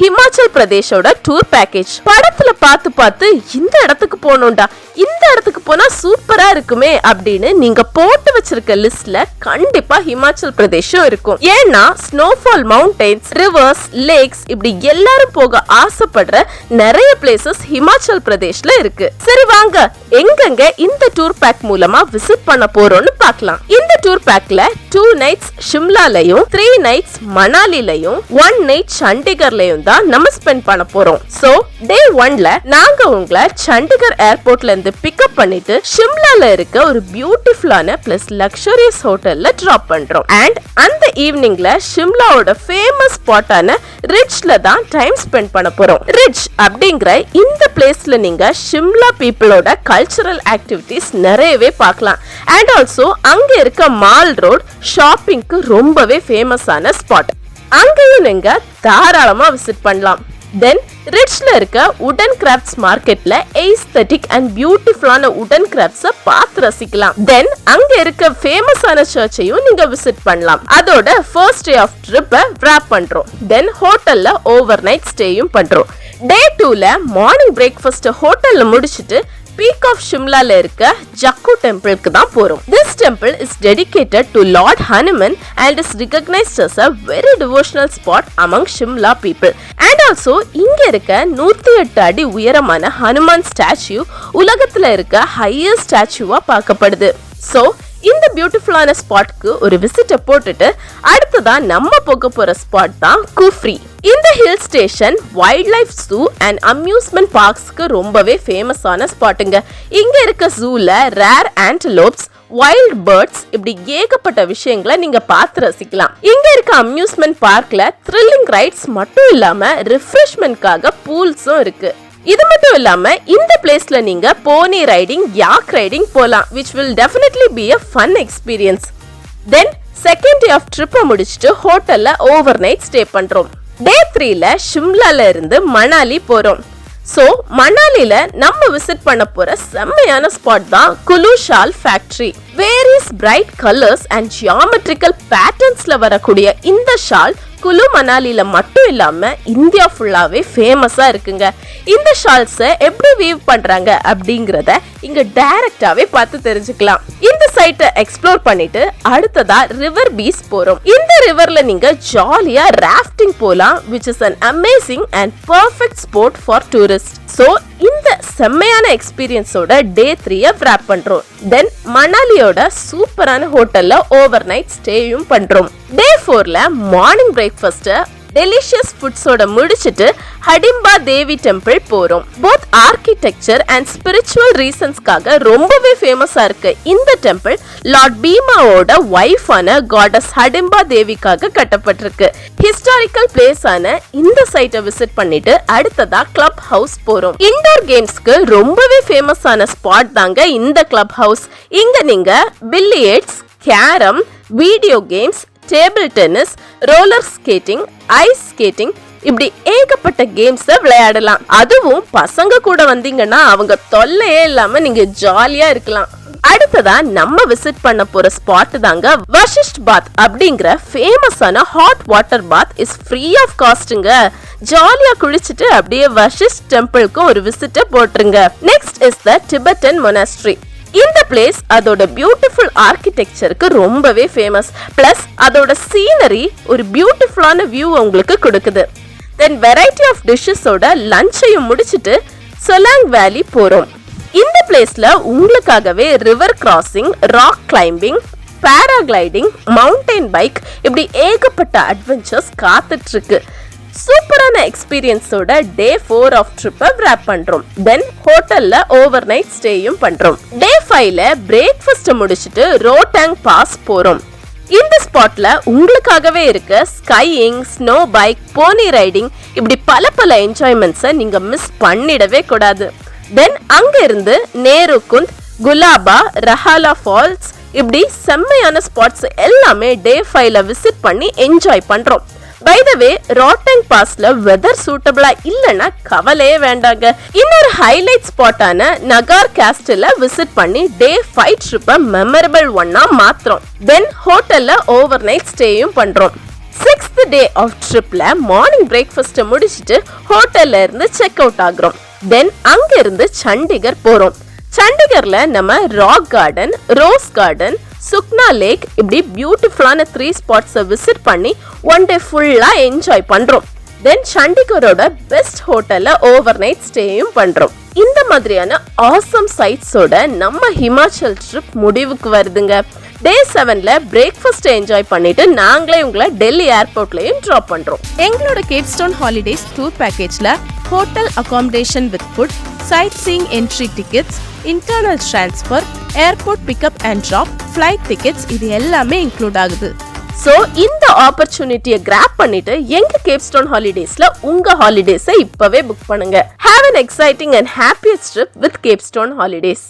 Himachal பிரதேஷோட tour package. படத்துல பார்த்து இந்த இடத்துக்கு போகணும்டா, இந்த இடத்துக்கு போனா சூப்பரா இருக்குமே அப்படின்னு நீங்க போட்டு வச்சிருக்க லிஸ்ட்ல கண்டிப்பா ஹிமாச்சல் பிரதேஷும் இருக்கும். ஏன்னா ஸ்னோஃபால், மவுண்டன்ஸ், ரிவர்ஸ், லேக்ஸ் இப்படி எல்லாரும் போக ஆசைப்படுற நிறைய பிளேசஸ் ஹிமாச்சல் பிரதேஷ்ல இருக்கு. சரி வாங்க எங்கெங்க இந்த டூர் பேக் மூலமா விசிட் பண்ண போறோம்னு பார்க்கலாம். இந்த டூர் பேக்ல 2 nights ஷிம்லாலயும் 3 nights மணாலிலயும் 1 night சண்டிகர்லயும் தான் நம்ம ஸ்பெண்ட் பண்ண போறோம். சோ டே 1ல நாங்க உங்களை சண்டிகர் ஏர்போர்ட்ல இருந்து பிக்கப் பண்ணிட்டு ஷிம்லால இருக்க ஒரு பியூட்டிஃபுல்லான பிளஸ் லக்ஸரியஸ் ஹோட்டல்ல டிராப் பண்றோம். அண்ட் அந்த ஈவினிங்ல ஷிம்லாவோட ஃபேமஸ் ஸ்பாட்டான ரிட்ஜ்ல தான் டைம் ஸ்பெண்ட் பண்ண போறோம். ரிட்ஜ் அப்படிங்கிற இந்த பிளேஸ்ல நீங்க ஷிம்லா பீப்புளோட கல்ச்சரல் ஆக்டிவிட்டிஸ் நிறையவே பார்க்கலாம். அண்ட் ஆல்சோ அங்க இருக்க மால் ரோட் ஷாப்பிங்க்கு ரொம்பவே ஃபேமஸான ஸ்பாட். அங்கேயும் நீங்க தாராளமா விசிட் பண்ணலாம். தென் ரிட்ஜ்ல இருக்க உடன் கிராஃப்ட்ஸ் மார்க்கெட்ல ஏஸ்தெட்டிக் அண்ட் பியூட்டிஃபுல்லான உடன் கிராஃப்ட்ஸை பார்த்து ரசிக்கலாம். தென் அங்க இருக்க ஃபேமஸான சர்ச்சையும் நீங்க விசிட் பண்ணலாம். அதோட ஃபர்ஸ்ட் டே ஆஃப் ட்ரிப்பை விராப் பண்றோம். தென் ஹோட்டல்ல ஓவர் நைட் ஸ்டேயும் பண்றோம். டே 2ல மார்னிங் பிரேக்ஃபாஸ்ட் ஹோட்டல்ல முடிச்சிட்டு பீக் ஆஃப் ஷிம்லால இருக்க ஜக்கு டெம்பிளுக்கு தான் போறோம். This temple is dedicated to Lord Hanuman and is recognized as a very devotional spot among Shimla people. And also இங்க இருக்க 108 அடி உயரமான ஹனுமான் ஸ்டாச்சு உலகத்துல இருக்க ஹையஸ்ட் ஸ்டாச்சுவா பார்க்கப்படுது. சோ இந்த பியூட்டிஃபுல்லான ஸ்பாட்க்கு ஒரு விசிட்ட போட்டுட்டு அடுத்ததா நம்ம போக போற ஸ்பாட் தான் குஃப்ரி. இந்த hill station wildlife zoo and amusement பார்க்ஸ்க்கு ரொம்பவே ஃபேமஸான ஸ்பாட்டுங்க. இங்க இருக்க ஜூல ரேர் ஆன்டலோப்ஸ், வைல்ட் பேர்ட்ஸ் இப்படி ஏகப்பட்ட விஷயங்களை நீங்க பார்த்து ரசிக்கலாம். இங்க இருக்க அம்யூஸ்மெண்ட் பார்க்ல த்ரில்லிங் ரைட்ஸ் மட்டும் இல்லாம ரிஃப்ரெஷ்மெண்ட்காக பூல்ஸும் இருக்கு. இது மட்டும் இல்லாம இந்த பிளேஸ்ல நீங்க போனி ரைடிங், யாக் ரைடிங் போலாம், which will definitely be a fun experience. Then second day of ட்ரிப்பை முடிச்சுட்டு ஹோட்டல்ல ஓவர் நைட் ஸ்டே பண்றோம். டே 3ல ஷிம்லால இருந்து மணாலி போறோம். சோ மணாலில நம்ம விசிட் பண்ண போற செம்மையான ஸ்பாட் தான் Kullu shawl factory. Various bright colours and geometrical பேட்டர்ன்ஸ்ல வரக்கூடிய இந்த ஷால் குலு மணாலில மட்டும் இல்லாம இந்தியா ஃபுல்லாவே ஃபேமஸா இருக்குங்க. இந்த ஷால்ஸை எப்படி வீவ் பண்றாங்க அப்படிங்கறத இங்க டைரக்டாவே பார்த்து தெரிஞ்சுக்கலாம். இந்த சைட்டை எக்ஸ்ப்ளோர் பண்ணிட்டு அடுத்ததா ரிவர் பீஸ் போறோம். இந்த ரிவர்ல நீங்க ஜாலியா ராஃப்டிங் போலாம், which is an amazing and perfect sport for tourists. So இந்த செம்மையான எக்ஸ்பீரியன்ஸோட டே 3ய விராப் பண்றோம். தென் மணாலியோட சூப்பரான ஹோட்டல்ல ஓவர் நைட் ஸ்டேயும் பண்றோம். டே 4ல மார்னிங் பிரேக்ஃபாஸ்ட் டெலிஷியஸ் ஃபுட்ஸோட முடிச்சிட்டு ஹடிம்பா தேவி டெம்பிள் போறோம். போத் ஆர்கிடெக்சர் அண்ட் ஸ்பிரிச்சுவல் ரீசன்ஸ்க்காக ரொம்பவே ஃபேமஸா இருக்கு. இந்த டெம்பிள் லார்ட் பீமாவோட வைஃபான காடஸ் ஹடிம்பா தேவிக்காக கட்டப்பட்டிருக்கு. ஹிஸ்டாரிக்கல் பிளேஸ் ஆன இந்த சைட்டை விசிட் பண்ணிட்டு அடுத்ததா கிளப் ஹவுஸ் போறோம். இன்டோர் கேம்ஸ்க்கு ரொம்பவே ஃபேமஸான ஸ்பாட் தாங்க இந்த கிளப் ஹவுஸ். இங்க நீங்க billiards, carrom, video games, table tennis, roller skating, ice skating இப்படி ஏகப்பட்ட கேம்ஸை விளையாடலாம். அதுவும் பசங்க கூட வந்தீங்கன்னா அவங்க தொல்லையே இல்லாம நீங்க ஜாலியா இருக்கலாம். அடுத்ததா நம்ம விசிட் பண்ண போற ஸ்பாட் தாங்க வசிஷ்ட் பாத் அப்படிங்கிற ஃபேமஸான hot water bath is free of காஸ்ட்ங்க. ஜாலியா குளிச்சுட்டு அப்படியே வசிஷ்ட் டெம்பிளுக்கு ஒரு விசிட்ட போட்டுருங்க. Next is the Tibetan monastery. இந்த பிளேஸ் அதோட பியூட்டிஃபுல் ஆர்கிடெக்சருக்கு ரொம்பவே ஃபேமஸ். பிளஸ் அதோட சீனரி ஒரு பியூட்டிஃபுல்லான வியூ உங்களுக்கு கொடுக்குது. தென் வெரைட்டி ஆஃப் டிஷ்ஷஸோட லஞ்சையும் முடிச்சிட்டு சொலாங் வேலி போறோம். இந்த பிளேஸ்ல உங்களுக்காகவே river crossing, rock climbing, paragliding, mountain bike இப்படி ஏகப்பட்ட அட்வென்ச்சர்ஸ் காத்துட்டு இருக்கு. சூப்பரான எக்ஸ்பீரியன்ஸோட டே 4 ஆஃப் ட்ரிப்பை விராப் பண்றோம். தென் ஹோட்டல்ல ஓவர் நைட் ஸ்டேயும் பண்றோம். டே 5ல பிரேக்ஃபாஸ்ட் முடிச்சிட்டு ரோட்டாங் பாஸ் போறோம். இந்த ஸ்பாட்ல உங்களுக்காகவே இருக்க skiing, snow bike, pony riding இப்படி பல என்ஜாய்மெண்ட்ஸை நீங்க மிஸ் பண்ணிடவே கூடாது. தென் அங்க இருந்து நேரு குந்த், குலாபா, ரஹாலா ஃபால்ஸ் இப்படி செம்மையான ஸ்பாட்ஸ் எல்லாமே டே 5ல விசிட் பண்ணி என்ஜாய் பண்றோம். பை த வே ரோட்டாங் பாஸ்ல வெதர் சூட்டபிளா இல்லனா கவலையே வேண்டாங்க. இன்னொரு ஹைலைட் ஸ்பாட்டான நகார் கேஸ்டல விசிட் பண்ணி டே 5 ட்ரிப்பை மெமரபிள் ஒன்னா மாத்துறோம். தென் ஹோட்டல்ல ஓவர் நைட் ஸ்டேயும் பண்றோம். 6th டே ஆஃப் ட்ரிப்ல மார்னிங் பிரேக்ஃபாஸ்ட் முடிச்சிட்டு ஹோட்டல்ல இருந்து செக் அவுட் ஆகுறோம். தென் அங்க இருந்து சண்டிகர் போறோம். சண்டிகர்ல நம்ம rock garden, rose garden, Sukhna lake இப்படி பியூட்டிஃபுல்லான 3 ஸ்பாட்ஸை விசிட் பண்ணி 1 டே ஃபுல்லா என்ஜாய் பண்றோம். தென் சண்டிகரோட பெஸ்ட் ஹோட்டல்ல ஓவர் நைட் ஸ்டேயும் பண்றோம். இந்த மாதிரியான ஆசம் சைட்ஸோட நம்ம ஹிமாச்சல் ட்ரிப் முடிவுக்கு வருதுங்க. டே 7ல பிரேக்ஃபாஸ்ட் என்ஜாய் பண்ணிட்டு நாங்களே உங்களை டெல்லி ஏர்போர்ட்லயும் டிராப் பண்றோம். எங்களோட கேப்ஸ்டோன் ஹாலிடேஸ் டூர் பேக்கேஜ்ல hotel accommodation with food, sightseeing entry tickets, internal transfer, airport pickup and drop, flight tickets இது எல்லாமே இன்க்ளூட் ஆகுது. ஸோ இந்த ஆப்பர்ச்சுனிட்டியை கிராப் பண்ணிட்டு எங்க கேப்ஸ்டோன் ஹாலிடேஸ்ல உங்க ஹாலிடேஸை இப்பவே புக் பண்ணுங்க. Have an exciting and happiest trip with Capstone Holidays.